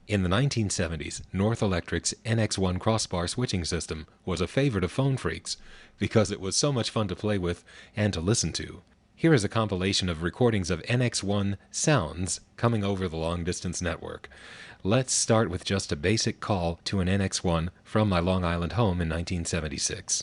In the 1970s, North Electric's NX1 crossbar switching system was a favorite of phone freaks because it was so much fun to play with and to listen to. Here is a compilation of recordings of NX1 sounds coming over the long-distance network. Let's start with just a basic call to an NX1 from my Long Island home in 1976.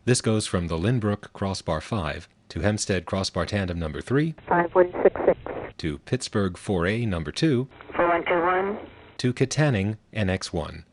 This goes from the Lynbrook Crossbar 5 to Hempstead Crossbar Tandem number 3, 5166, to Pittsburgh 4A number 2, 4121, to Katanning NX1.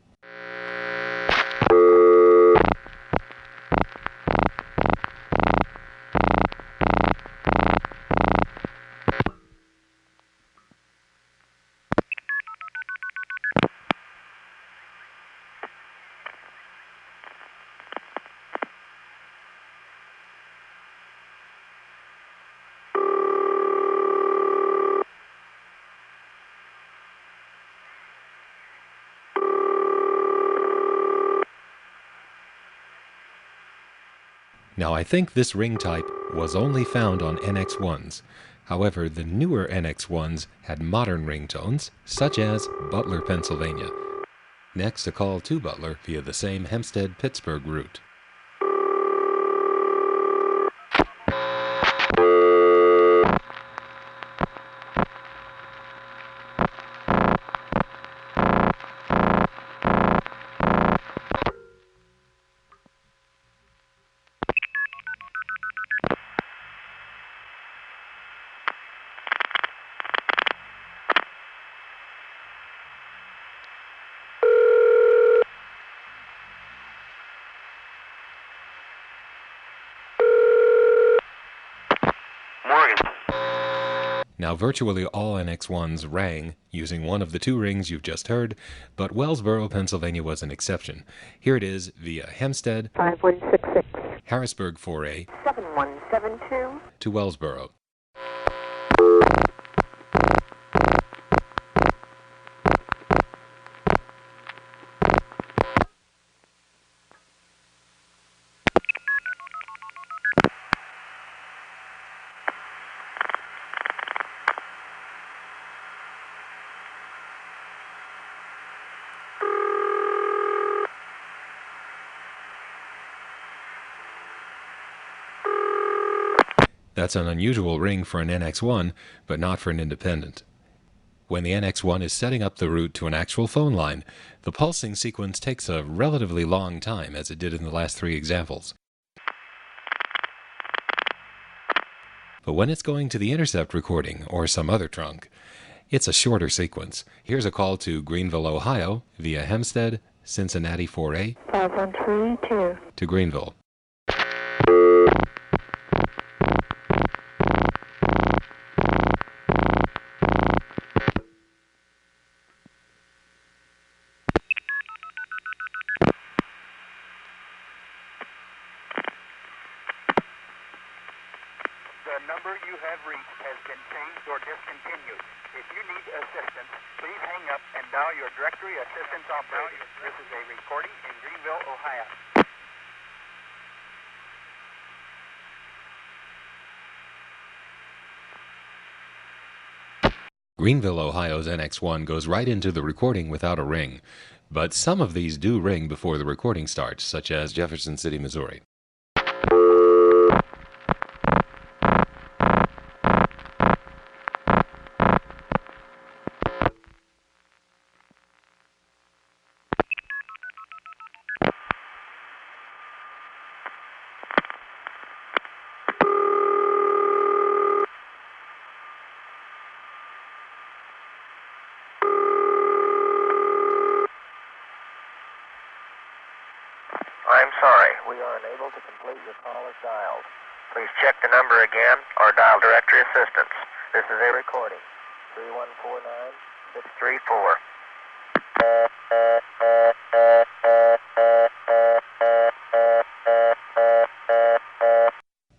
Now I think this ring type was only found on NX1's. However, the newer NX1's had modern ringtones, such as Butler, Pennsylvania. Next, a call to Butler via the same Hempstead-Pittsburgh route. Now virtually all NX1's rang using one of the two rings you've just heard, but Wellsboro, Pennsylvania was an exception. Here it is via Hempstead, 5166, Harrisburg 4A, 7172, to Wellsboro. That's an unusual ring for an NX1, but not for an independent. When the NX1 is setting up the route to an actual phone line, the pulsing sequence takes a relatively long time, as it did in the last three examples. But when it's going to the intercept recording or some other trunk, it's a shorter sequence. Here's a call to Greenville, Ohio, via Hempstead, Cincinnati 4A, 5132, to Greenville. The number you have reached has been changed or discontinued. If you need assistance, please hang up and dial your directory assistance operator. This is a recording in Greenville, Ohio. Greenville, Ohio's NX1 goes right into the recording without a ring, but some of these do ring before the recording starts, such as Jefferson City, Missouri. I'm sorry, we are unable to complete your call as dialed. Please check the number again or dial directory assistance. This is a recording. 3149634.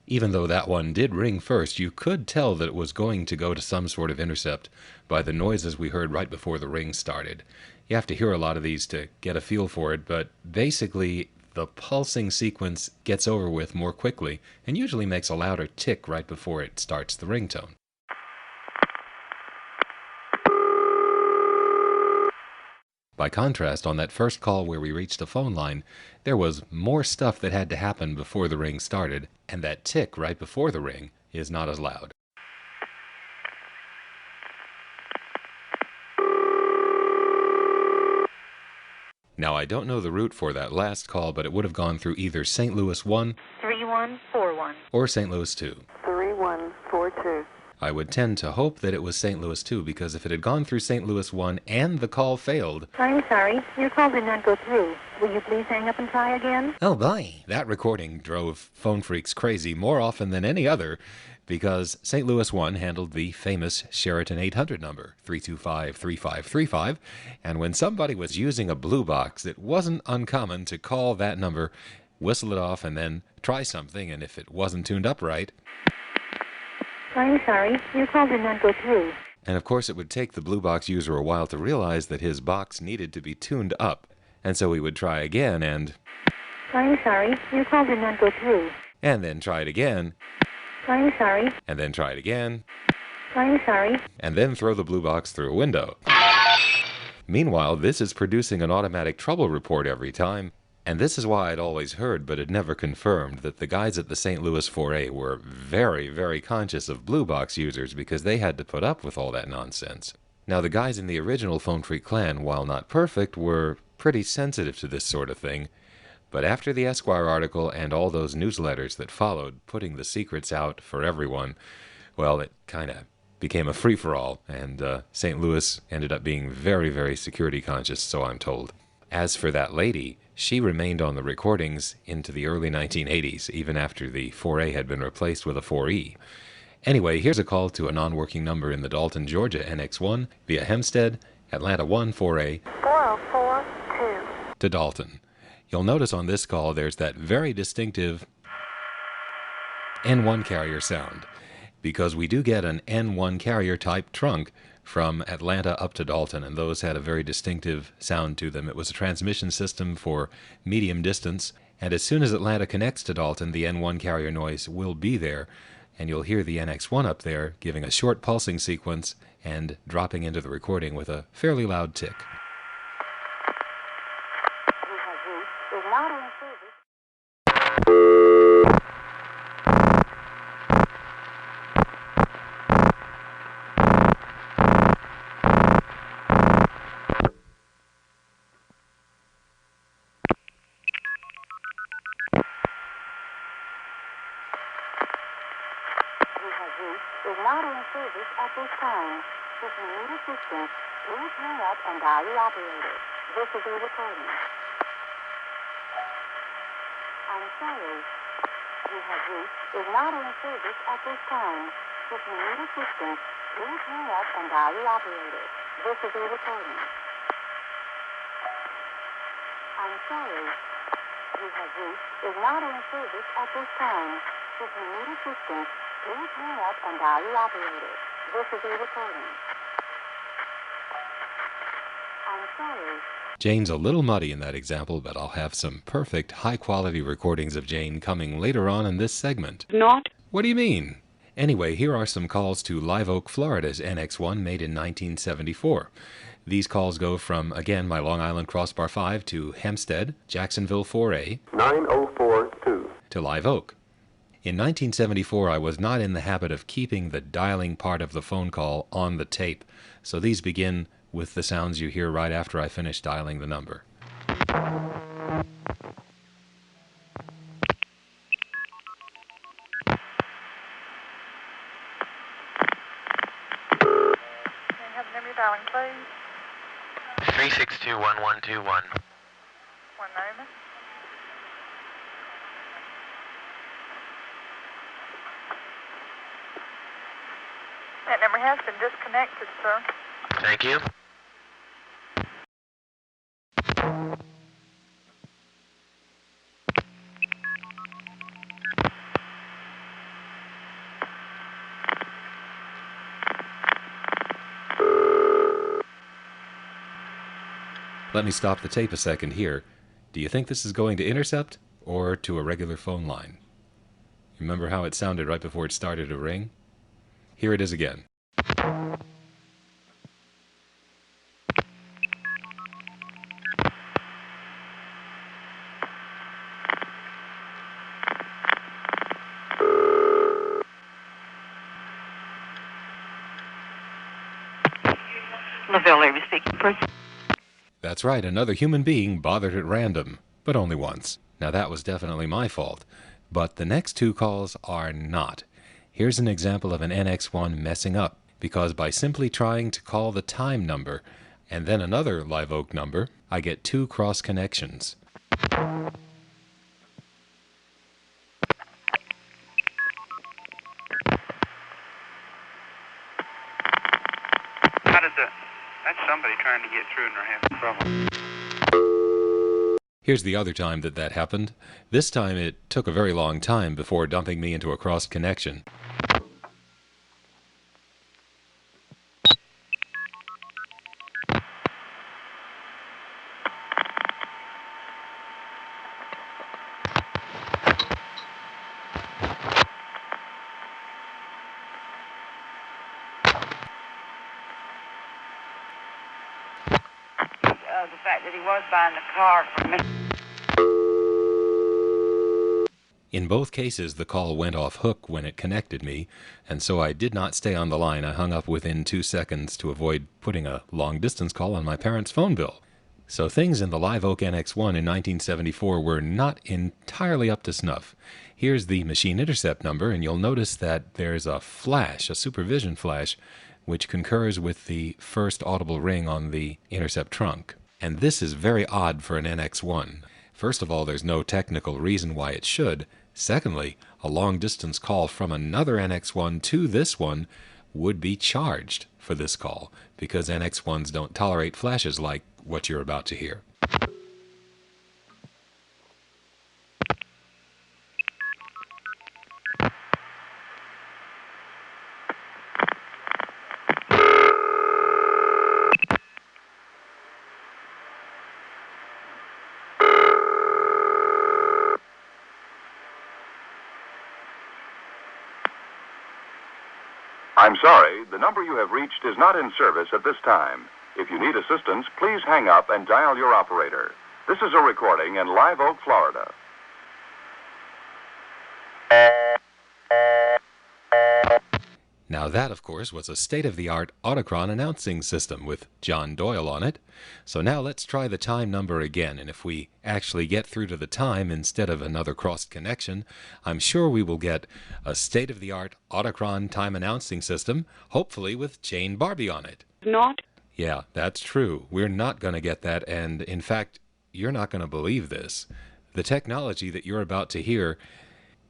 Even though that one did ring first, you could tell that it was going to go to some sort of intercept by the noises we heard right before the ring started. You have to hear a lot of these to get a feel for it, but basically the pulsing sequence gets over with more quickly and usually makes a louder tick right before it starts the ringtone. By contrast, on that first call where we reached a phone line, there was more stuff that had to happen before the ring started, and that tick right before the ring is not as loud. Now, I don't know the route for that last call, but it would have gone through either St. Louis 1 3141. or St. Louis 2. 3142. I would tend to hope that it was St. Louis 2, because if it had gone through St. Louis 1 and the call failed... I'm sorry, your call did not go through. Will you please hang up and try again? Oh boy! That recording drove phone freaks crazy more often than any other, because St. Louis 1 handled the famous Sheraton 800 number, 325-3535, and when somebody was using a blue box, it wasn't uncommon to call that number, whistle it off, and then try something, and if it wasn't tuned up right... I'm sorry, your call did not go through. And of course it would take the blue box user a while to realize that his box needed to be tuned up, and so he would try again and... I'm sorry, your call did not go through. And then try it again. I'm sorry. And then try it again. I'm sorry. And then throw the blue box through a window. Meanwhile, this is producing an automatic trouble report every time, and this is why I'd always heard but had never confirmed that the guys at the St. Louis 4A were very, very conscious of blue box users because they had to put up with all that nonsense. Now, the guys in the original Phone Freak clan, while not perfect, were pretty sensitive to this sort of thing. But after the Esquire article and all those newsletters that followed, putting the secrets out for everyone, well, it kind of became a free-for-all, and St. Louis ended up being very, very security conscious, so I'm told. As for that lady, she remained on the recordings into the early 1980s, even after the 4A had been replaced with a 4E. Anyway, here's a call to a non-working number in the Dalton, Georgia NX1 via Hempstead, Atlanta 1 4A 4042. to Dalton. You'll notice on this call there's that very distinctive N1 carrier sound, because we do get an N1 carrier type trunk from Atlanta up to Dalton, and those had a very distinctive sound to them. It was a transmission system for medium distance, and as soon as Atlanta connects to Dalton, the N1 carrier noise will be there, and you'll hear the NX1 up there giving a short pulsing sequence and dropping into the recording with a fairly loud tick. You have reached is not in service. Is not in service at this time. If you need assistance, please hang up and dial the operator. This is a recording. I'm sorry. You have reached is not in service at this time. If you need assistance, please hang up and dial the operator. This is a recording. I'm sorry. You have reached is not in service at this time. If you need assistance, please hang up and dial the operator. This is a recording. I'm sorry. Jane's a little muddy in that example, but I'll have some perfect, high-quality recordings of Jane coming later on in this segment. Not. What do you mean? Anyway, here are some calls to Live Oak, Florida's NX1 made in 1974. These calls go from, again, my Long Island Crossbar 5 to Hempstead, Jacksonville 4A, 9042. to Live Oak. In 1974, I was not in the habit of keeping the dialing part of the phone call on the tape, so these begin with the sounds you hear right after I finish dialing the number. Can I have the number you're dialing, please? 3621121. One moment. That number has been disconnected, sir. Thank you. Let me stop the tape a second here. Do you think this is going to intercept or to a regular phone line? Remember how it sounded right before it started to ring? Here it is again. Lavelle Levy speaking. That's right, another human being bothered at random, but only once. Now that was definitely my fault. But the next two calls are not. Here's an example of an NX1 messing up, because by simply trying to call the time number and then another Live Oak number, I get two cross connections. How did that's somebody trying to get through and they're having trouble. Here's the other time that happened. This time it took a very long time before dumping me into a cross connection. The fact that he was buying the car from me. In both cases, the call went off hook when it connected me, and so I did not stay on the line. I hung up within 2 seconds to avoid putting a long-distance call on my parents' phone bill. So things in the Live Oak NX1 in 1974 were not entirely up to snuff. Here's the machine intercept number, and you'll notice that there's a flash, a supervision flash, which concurs with the first audible ring on the intercept trunk. And this is very odd for an NX1. First of all, there's no technical reason why it should. Secondly, a long-distance call from another NX1 to this one would be charged for this call, because NX1s don't tolerate flashes like what you're about to hear. I'm sorry, the number you have reached is not in service at this time. If you need assistance, please hang up and dial your operator. This is a recording in Live Oak, Florida. Now that, of course, was a state-of-the-art Autochron announcing system with John Doyle on it. So now let's try the time number again, and if we actually get through to the time instead of another crossed connection, I'm sure we will get a state-of-the-art Autochron time announcing system, hopefully with Jane Barbie on it. Not? Yeah, that's true. We're not going to get that, and in fact, you're not going to believe this. The technology that you're about to hear,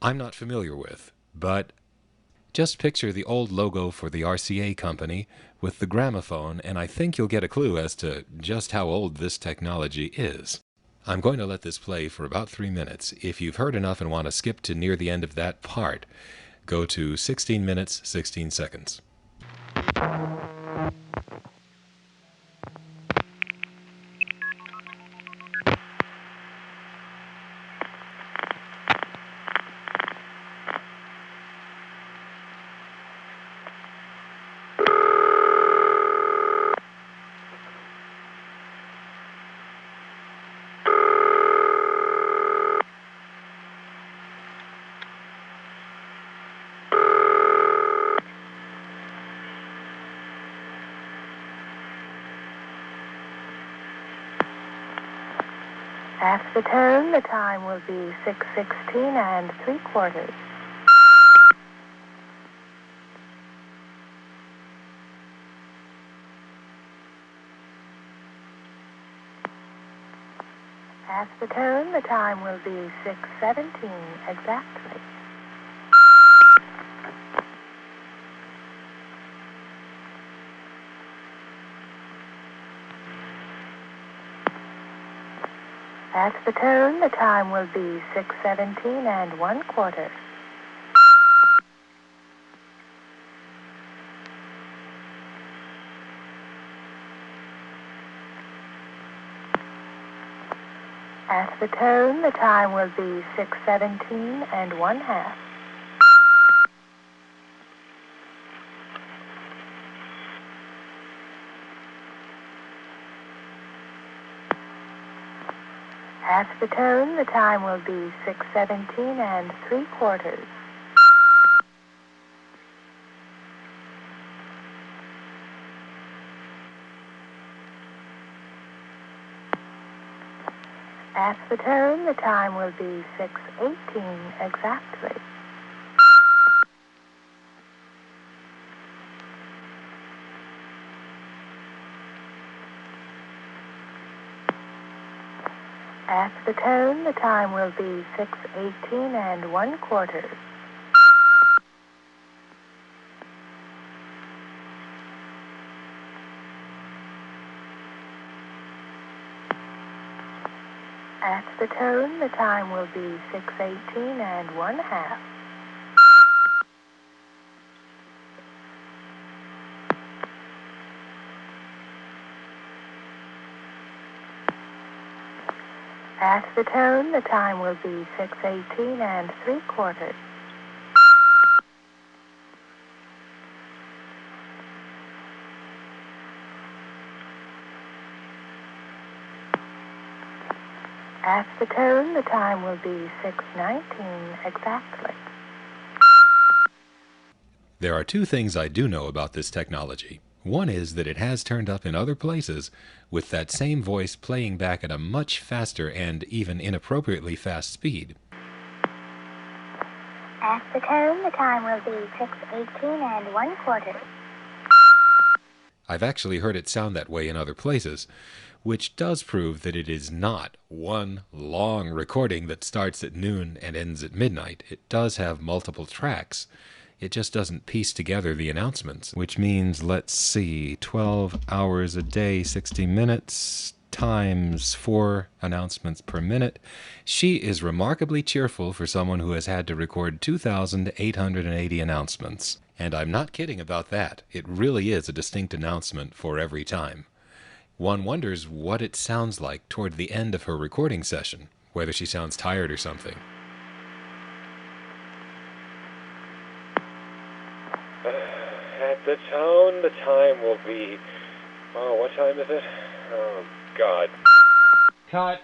I'm not familiar with, but just picture the old logo for the RCA company with the gramophone, and I think you'll get a clue as to just how old this technology is. I'm going to let this play for about 3 minutes. If you've heard enough and want to skip to near the end of that part, go to 16 minutes, 16 seconds. After the tone, the time will be 6:16 3/4. After the tone, the time will be 6:17 exactly. At the tone, the time will be 6:17 1/4. At the tone, the time will be 6:17 1/2. At the tone, the time will be 6:17 3/4. At the tone, the time will be 6:18 exactly. At the tone, the time will be 6:18 and 1/4. At the tone, the time will be 6:18 and 1/2. At the tone, the time will be 6:18 and 3/4. At the tone, the time will be 6:19 exactly. There are two things I do know about this technology. One is that it has turned up in other places with that same voice playing back at a much faster and even inappropriately fast speed. At the tone, the time will be 6:18 and 1/4. I've actually heard it sound that way in other places, which does prove that it is not one long recording that starts at noon and ends at midnight. It does have multiple tracks. It just doesn't piece together the announcements, which means, let's see, 12 hours a day, 60 minutes, times 4 announcements per minute. She is remarkably cheerful for someone who has had to record 2,880 announcements. And I'm not kidding about that. It really is a distinct announcement for every time. One wonders what it sounds like toward the end of her recording session, whether she sounds tired or something. At the tone, the time will be... Oh, what time is it? Oh, God. Cut.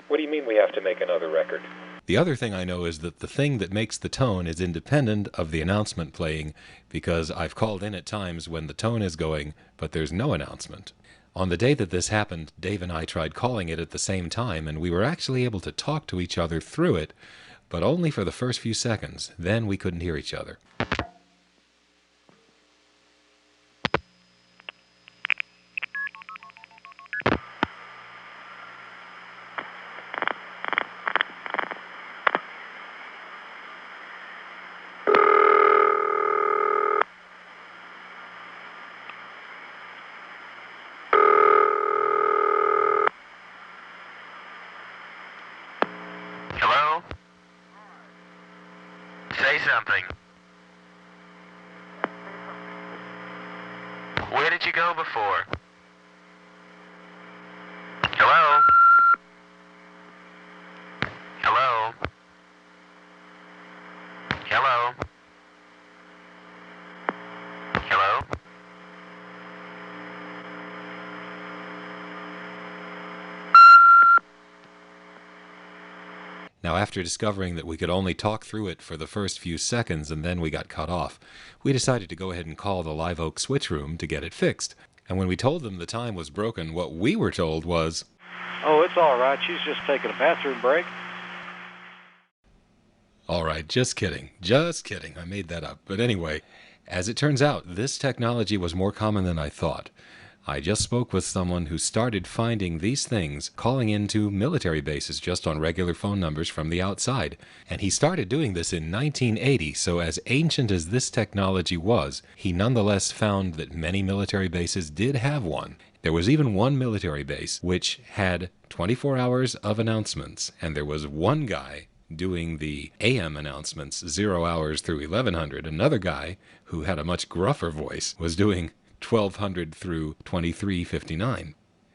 What do you mean we have to make another record? The other thing I know is that the thing that makes the tone is independent of the announcement playing, because I've called in at times when the tone is going, but there's no announcement. On the day that this happened, Dave and I tried calling it at the same time, and we were actually able to talk to each other through it, but only for the first few seconds. Then we couldn't hear each other. Hello? Say something. Where did you go before? Hello? Hello? Hello? Hello? Now, after discovering that we could only talk through it for the first few seconds and then we got cut off, we decided to go ahead and call the Live Oak switch room to get it fixed. And when we told them the time was broken, what we were told was, "Oh, it's all right. She's just taking a bathroom break." all right, just kidding. Just kidding. I made that up. But anyway, as it turns out, this technology was more common than I thought. I just spoke with someone who started finding these things calling into military bases just on regular phone numbers from the outside. And he started doing this in 1980, so as ancient as this technology was, he nonetheless found that many military bases did have one. There was even one military base which had 24 hours of announcements, and there was one guy doing the AM announcements 0 hours through 1100. Another guy, who had a much gruffer voice, was doing 1200 through 2359.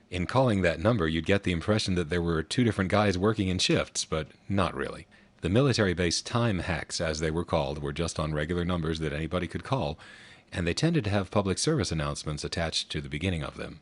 In calling that number, you'd get the impression that there were two different guys working in shifts, but not really. The military base time hacks, as they were called, were just on regular numbers that anybody could call, and they tended to have public service announcements attached to the beginning of them.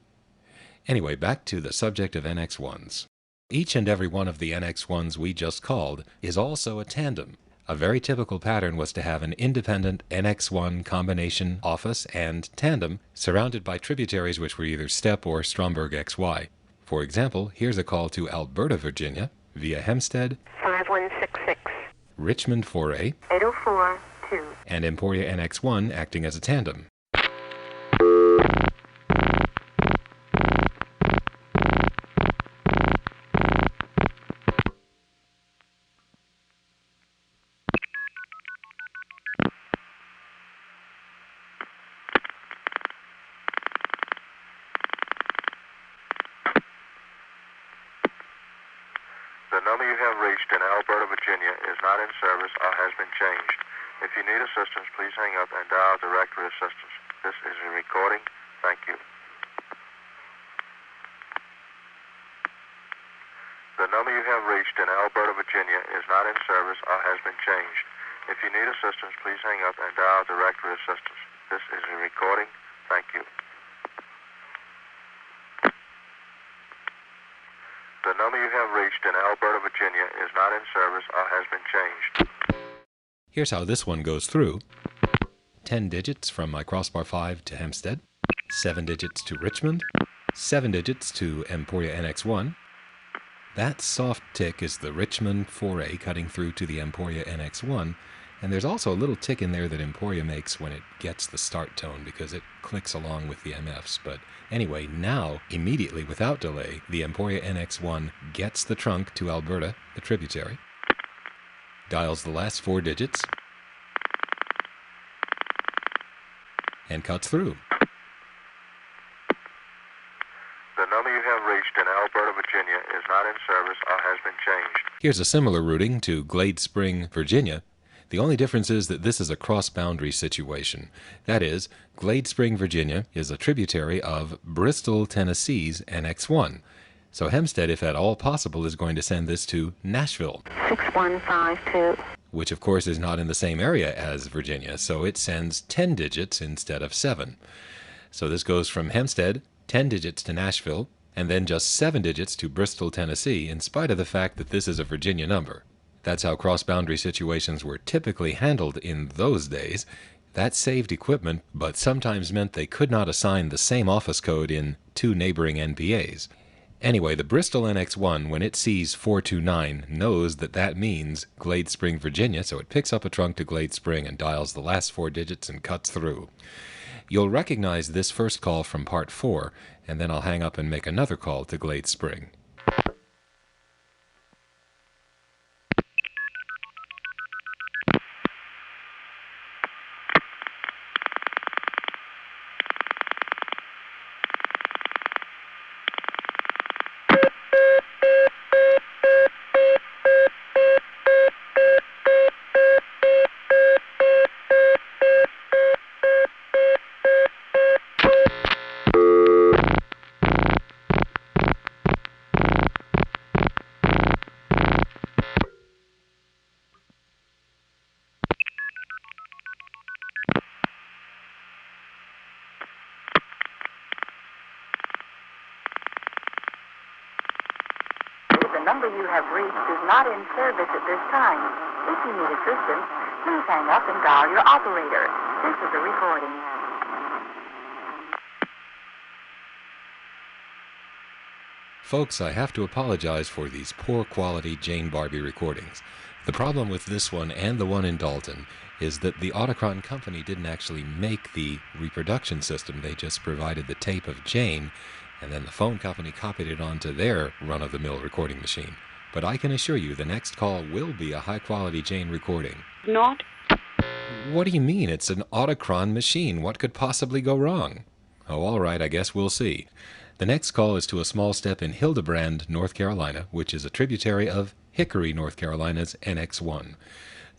Anyway, back to the subject of NX1's. Each and every one of the NX1's we just called is also a tandem. A very typical pattern was to have an independent NX1 combination office and tandem surrounded by tributaries which were either Step or Stromberg XY. For example, here's a call to Alberta, Virginia. via Hempstead, 5166, Richmond 4A, 8042. and Emporia NX1 acting as a tandem. The number you have reached in Alberta, Virginia is not in service or has been changed. If you need assistance, please hang up and dial directory assistance. This is a recording. Thank you. The number you have reached in Alberta, Virginia is not in service or has been changed. If you need assistance, please hang up and dial directory assistance. This is a recording. Thank you. The number you have reached in Alberta, Virginia is not in service or has been changed. Here's how this one goes through. 10 digits from my crossbar 5 to Hempstead, 7 digits to Richmond, 7 digits to Emporia NX1. That soft tick is the Richmond 4A cutting through to the Emporia NX1, and there's also a little tick in there that Emporia makes when it gets the start tone because it clicks along with the MFs. But anyway, now, immediately without delay, the Emporia NX1 gets the trunk to Alberta, the tributary, dials the last 4 digits, and cuts through. The number you have reached in Alberta, Virginia is not in service or has been changed. Here's a similar routing to Glade Spring, Virginia. The only difference is that this is a cross-boundary situation. That is, Glade Spring, Virginia is a tributary of Bristol, Tennessee's NX1. So Hempstead, if at all possible, is going to send this to Nashville, 6152. which of course is not in the same area as Virginia, so it sends 10 digits instead of 7. So this goes from Hempstead, 10 digits to Nashville, and then just 7 digits to Bristol, Tennessee, in spite of the fact that this is a Virginia number. That's how cross-boundary situations were typically handled in those days. That saved equipment, but sometimes meant they could not assign the same office code in 2 neighboring NPAs. Anyway, the Bristol NX1, when it sees 429, knows that that means Glade Spring, Virginia, so it picks up a trunk to Glade Spring and dials the last 4 digits and cuts through. You'll recognize this first call from part 4, and then I'll hang up and make another call to Glade Spring. The number you have reached is not in service at this time. If you need assistance, please hang up and dial your operator. This is a recording. Folks, I have to apologize for these poor quality Jane Barbie recordings. The problem with this one and the one in Dalton is that the Autocron company didn't actually make the reproduction system. They just provided the tape of Jane, and then the phone company copied it onto their run-of-the-mill recording machine. But I can assure you the next call will be a high-quality Jane recording. Not. What do you mean? It's an Autocron machine. What could possibly go wrong? Oh, all right, I guess we'll see. The next call is to a small step in Hildebrand, North Carolina, which is a tributary of Hickory, North Carolina's NX1.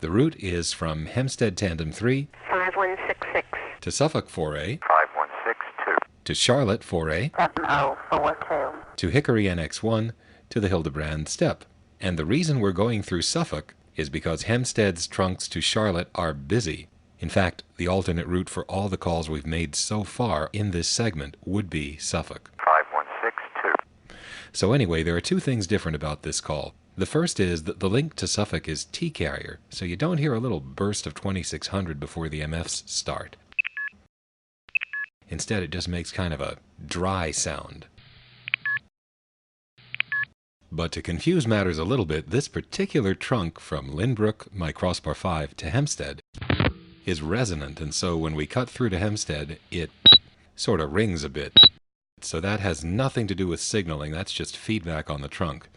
The route is from Hempstead Tandem 3 5166. to Suffolk 4A 5162. to Charlotte 4A 7042. to Hickory NX1 to the Hildebrand step. And the reason we're going through Suffolk is because Hempstead's trunks to Charlotte are busy. In fact, the alternate route for all the calls we've made so far in this segment would be Suffolk. 5162. So anyway, there are 2 things different about this call. The first is that the link to Suffolk is T-carrier, so you don't hear a little burst of 2600 before the MFs start. Instead, it just makes kind of a dry sound. But to confuse matters a little bit, this particular trunk from Lynbrook, my crossbar 5, to Hempstead is resonant, and so when we cut through to Hempstead, it sort of rings a bit. So that has nothing to do with signaling, that's just feedback on the trunk.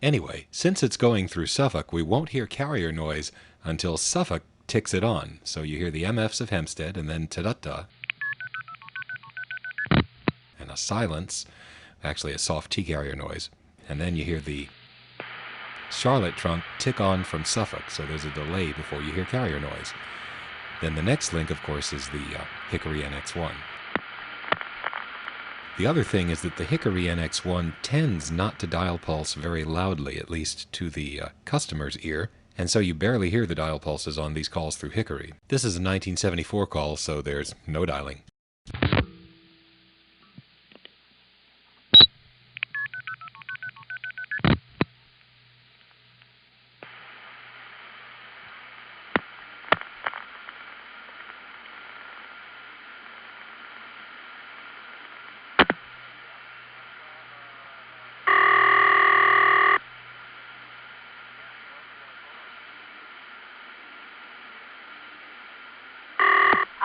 Anyway, since it's going through Suffolk, we won't hear carrier noise until Suffolk ticks it on. So you hear the MFs of Hempstead, and then ta-da-da, and a silence, actually a soft T-carrier noise. And then you hear the Charlotte trunk tick on from Suffolk, so there's a delay before you hear carrier noise. Then the next link, of course, is the Hickory NX1. The other thing is that the Hickory NX1 tends not to dial pulse very loudly, at least to the customer's ear, and so you barely hear the dial pulses on these calls through Hickory. This is a 1974 call, so there's no dialing.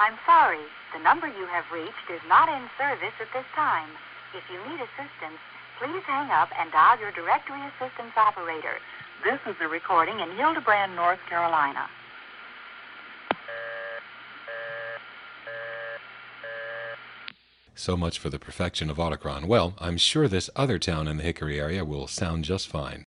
I'm sorry. The number you have reached is not in service at this time. If you need assistance, please hang up and dial your directory assistance operator. This is a recording in Hildebrand, North Carolina. So much for the perfection of Autocron. Well, I'm sure this other town in the Hickory area will sound just fine.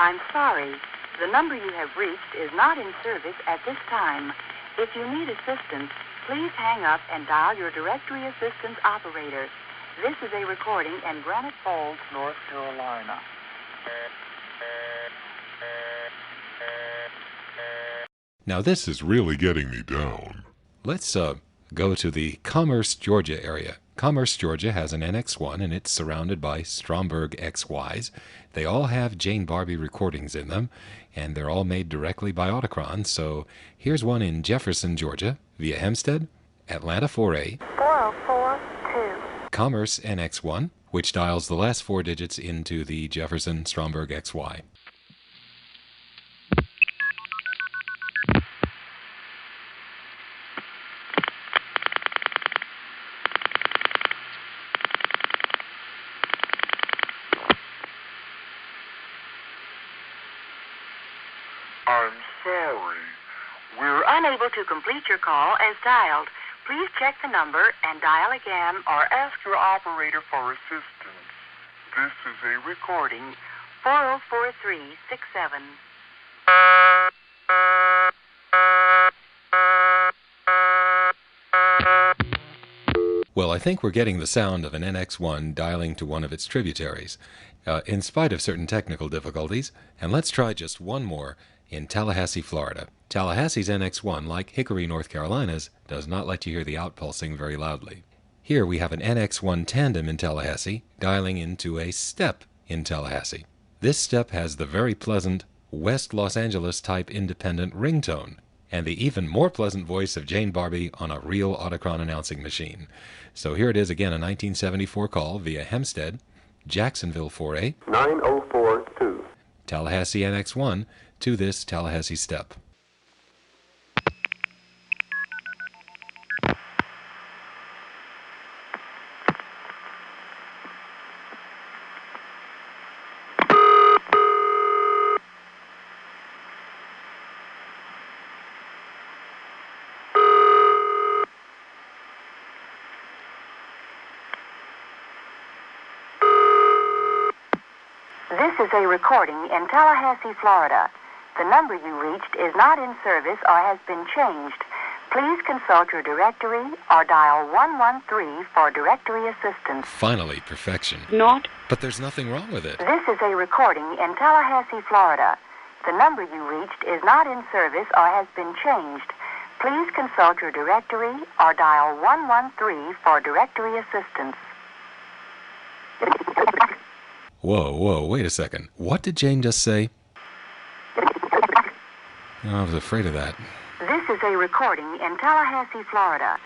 I'm sorry. The number you have reached is not in service at this time. If you need assistance, please hang up and dial your directory assistance operator. This is a recording in Granite Falls, North Carolina. Now this is really getting me down. Let's go to the Commerce, Georgia area. Commerce, Georgia has an NX1 and it's surrounded by Stromberg XYs. They all have Jane Barbie recordings in them, and they're all made directly by Autocron. So here's one in Jefferson, Georgia, via Hempstead, Atlanta 4A, 4042. Commerce NX1, which dials the last 4 digits into the Jefferson Stromberg XY. I'm sorry. We're unable to complete your call as dialed. Please check the number and dial again or ask your operator for assistance. This is a Recording 404367. Well, I think we're getting the sound of an NX1 dialing to one of its tributaries, in spite of certain technical difficulties. And let's try just one more in Tallahassee, Florida. Tallahassee's NX1, like Hickory, North Carolina's, does not let you hear the outpulsing very loudly. Here we have an NX1 tandem in Tallahassee dialing into a step in Tallahassee. This step has the very pleasant West Los Angeles type independent ringtone, and the even more pleasant voice of Jane Barbie on a real Autocron announcing machine. So here it is again, a 1974 call via Hempstead, Jacksonville 4A, 9042. Tallahassee NX1 to this Tallahassee step. This is a recording in Tallahassee, Florida. The number you reached is not in service or has been changed. Please consult your directory or dial 113 for directory assistance. Finally, perfection. Not. But there's nothing wrong with it. This is a recording in Tallahassee, Florida. The number you reached is not in service or has been changed. Please consult your directory or dial 113 for directory assistance. Whoa, wait a second. What did Jane just say? I was afraid of that. This is a recording in Tallahassee, Florida.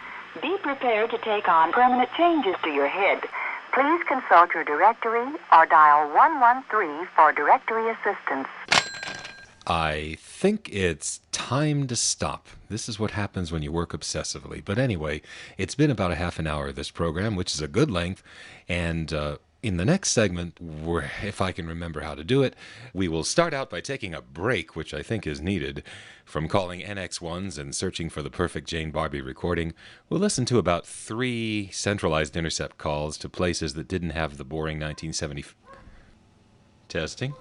Be prepared to take on permanent changes to your head. Please consult your directory or dial 113 for directory assistance. I think it's time to stop. This is what happens when you work obsessively. But anyway, it's been about a half an hour of this program, which is a good length. And in the next segment, if I can remember how to do it, we will start out by taking a break, which I think is needed, from calling NX1's and searching for the perfect Jane Barbie recording. We'll listen to about 3 centralized intercept calls to places that didn't have the boring 1970... Testing?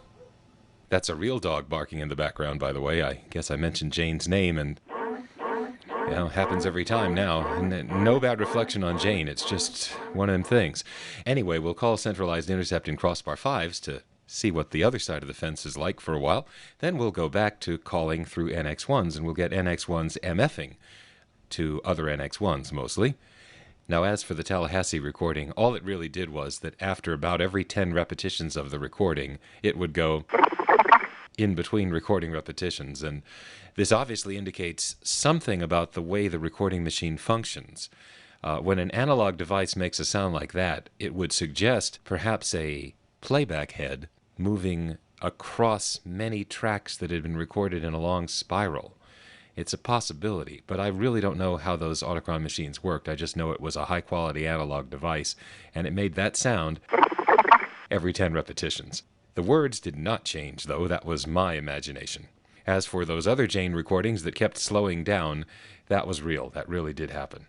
That's a real dog barking in the background, by the way. I guess I mentioned Jane's name, and happens every time now. And no bad reflection on Jane. It's just one of them things. Anyway, we'll call centralized intercept in crossbar 5s to see what the other side of the fence is like for a while. Then we'll go back to calling through NX1's, and we'll get NX1's MFing to other NX1's mostly. Now, as for the Tallahassee recording, all it really did was that after about every 10 repetitions of the recording, it would go in between recording repetitions, and this obviously indicates something about the way the recording machine functions. When an analog device makes a sound like that, it would suggest perhaps a playback head moving across many tracks that had been recorded in a long spiral. It's a possibility, but I really don't know how those Autochron machines worked. I just know it was a high-quality analog device, and it made that sound every 10 repetitions. The words did not change, though. That was my imagination. As for those other Jane recordings that kept slowing down, that was real. That really did happen.